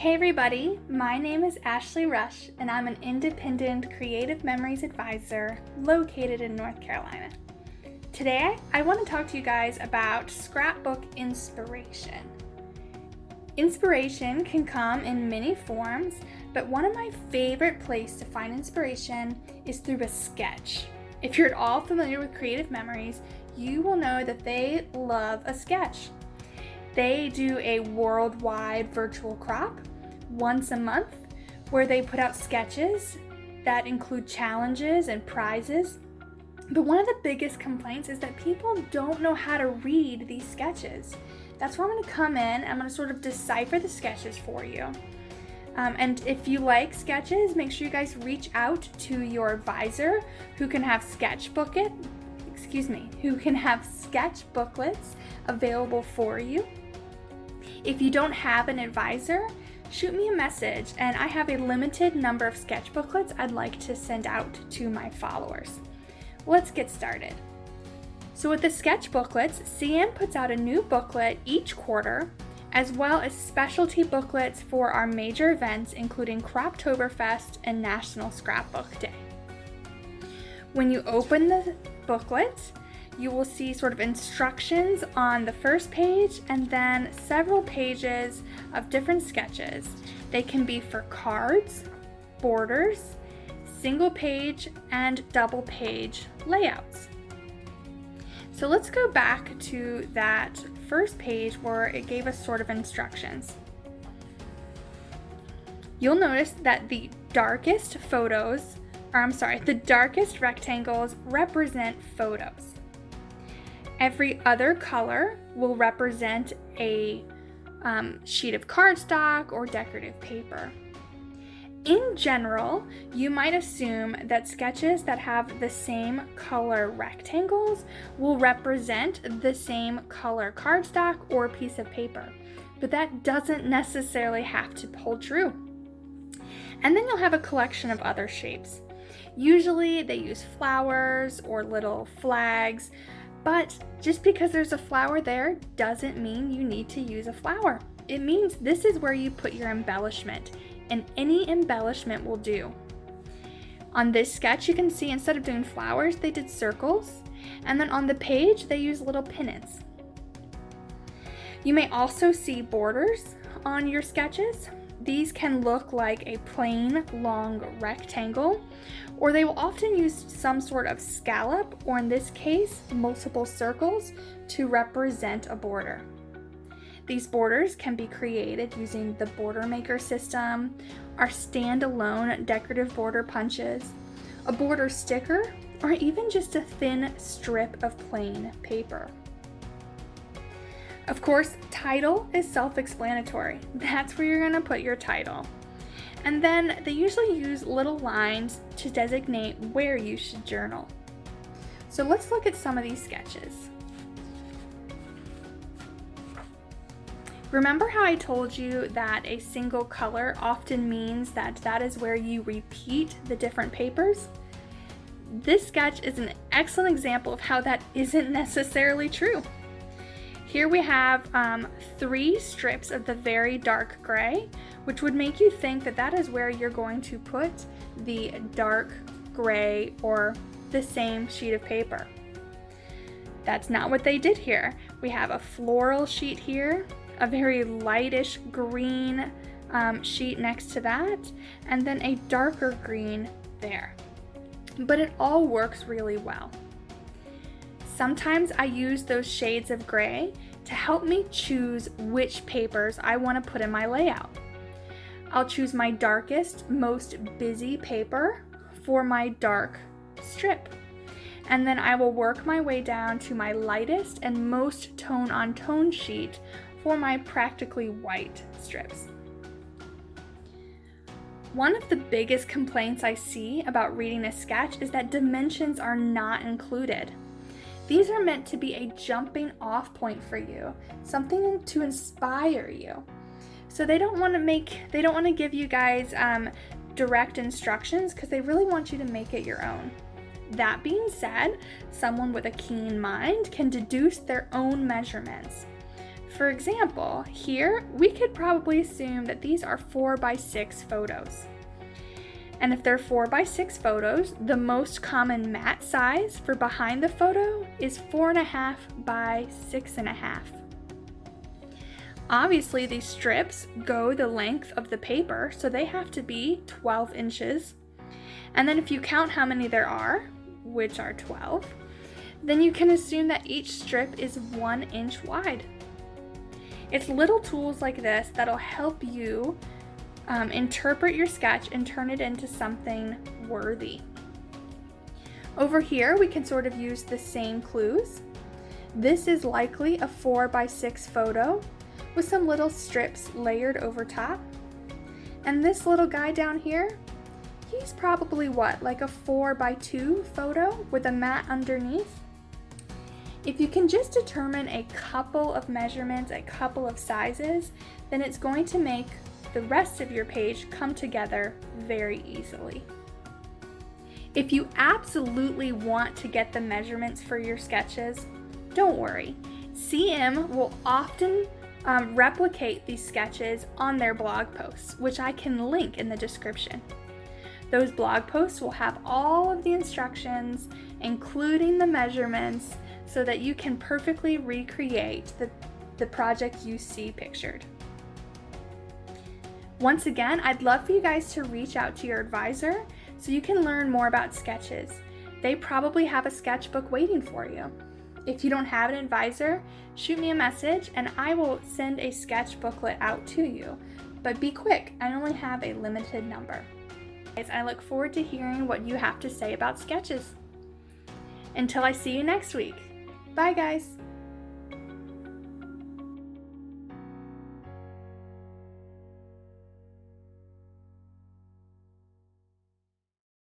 Hey everybody, my name is Ashley Rush and I'm an independent creative memories advisor located in North Carolina. Today I want to talk to you guys about scrapbook inspiration. Inspiration can come in many forms, but one of my favorite places to find inspiration is through a sketch. If you're at all familiar with creative memories, you will know that they love a sketch. They do a worldwide virtual crop once a month where they put out sketches that include challenges and prizes. But one of the biggest complaints is that people don't know how to read these sketches. That's where I'm going to come in. I'm going to sort of decipher the sketches for you. And if you like sketches, make sure you guys reach out to your advisor who can have sketch booklets available for you. If you don't have an advisor, shoot me a message and I have a limited number of sketch booklets I'd like to send out to my followers. Let's get started. So with the sketch booklets, CM puts out a new booklet each quarter, as well as specialty booklets for our major events, including Croptoberfest and National Scrapbook Day. When you open the booklet, you will see sort of instructions on the first page and then several pages of different sketches. They can be for cards, borders, single page, and double page layouts. So let's go back to that first page where it gave us sort of instructions. You'll notice that the darkest rectangles represent photos. Every other color will represent a sheet of cardstock or decorative paper. In general, you might assume that sketches that have the same color rectangles will represent the same color cardstock or piece of paper, but that doesn't necessarily have to hold true. And then you'll have a collection of other shapes. Usually they use flowers or little flags, but just because there's a flower there doesn't mean you need to use a flower. It means this is where you put your embellishment, and any embellishment will do. On this sketch, you can see instead of doing flowers, they did circles, and then on the page, they use little pennants. You may also see borders on your sketches. These can look like a plain long rectangle, or they will often use some sort of scallop, or in this case, multiple circles to represent a border. These borders can be created using the border maker system, our standalone decorative border punches, a border sticker, or even just a thin strip of plain paper. Of course, title is self-explanatory. That's where you're going to put your title. And then they usually use little lines to designate where you should journal. So let's look at some of these sketches. Remember how I told you that a single color often means that is where you repeat the different papers? This sketch is an excellent example of how that isn't necessarily true. Here we have 3 strips of the very dark gray, which would make you think that is where you're going to put the dark gray or the same sheet of paper. That's not what they did here. We have a floral sheet here, a very lightish green sheet next to that, and then a darker green there. But it all works really well. Sometimes I use those shades of gray to help me choose which papers I want to put in my layout. I'll choose my darkest, most busy paper for my dark strip. And then I will work my way down to my lightest and most tone-on-tone sheet for my practically white strips. One of the biggest complaints I see about reading a sketch is that dimensions are not included. These are meant to be a jumping off point for you, something to inspire you. So they don't want to give you guys direct instructions because they really want you to make it your own. That being said, someone with a keen mind can deduce their own measurements. For example, here we could probably assume that these are 4x6 photos. And if they're 4x6 photos, the most common mat size for behind the photo is 4.5 by 6.5. Obviously, these strips go the length of the paper, so they have to be 12 inches. And then if you count how many there are, which are 12, then you can assume that each strip is 1 inch wide. It's little tools like this that'll help you interpret your sketch and turn it into something worthy. Over here, we can sort of use the same clues. This is likely a 4x6 photo with some little strips layered over top. And this little guy down here, he's probably what, like a 4x2 photo with a mat underneath? If you can just determine a couple of measurements, a couple of sizes, then it's going to make the rest of your page come together very easily. If you absolutely want to get the measurements for your sketches, don't worry. CM will often replicate these sketches on their blog posts, which I can link in the description. Those blog posts will have all of the instructions, including the measurements, so that you can perfectly recreate the project you see pictured. Once again, I'd love for you guys to reach out to your advisor so you can learn more about sketches. They probably have a sketchbook waiting for you. If you don't have an advisor, shoot me a message and I will send a sketch booklet out to you. But be quick, I only have a limited number. I look forward to hearing what you have to say about sketches. Until I see you next week. Bye guys!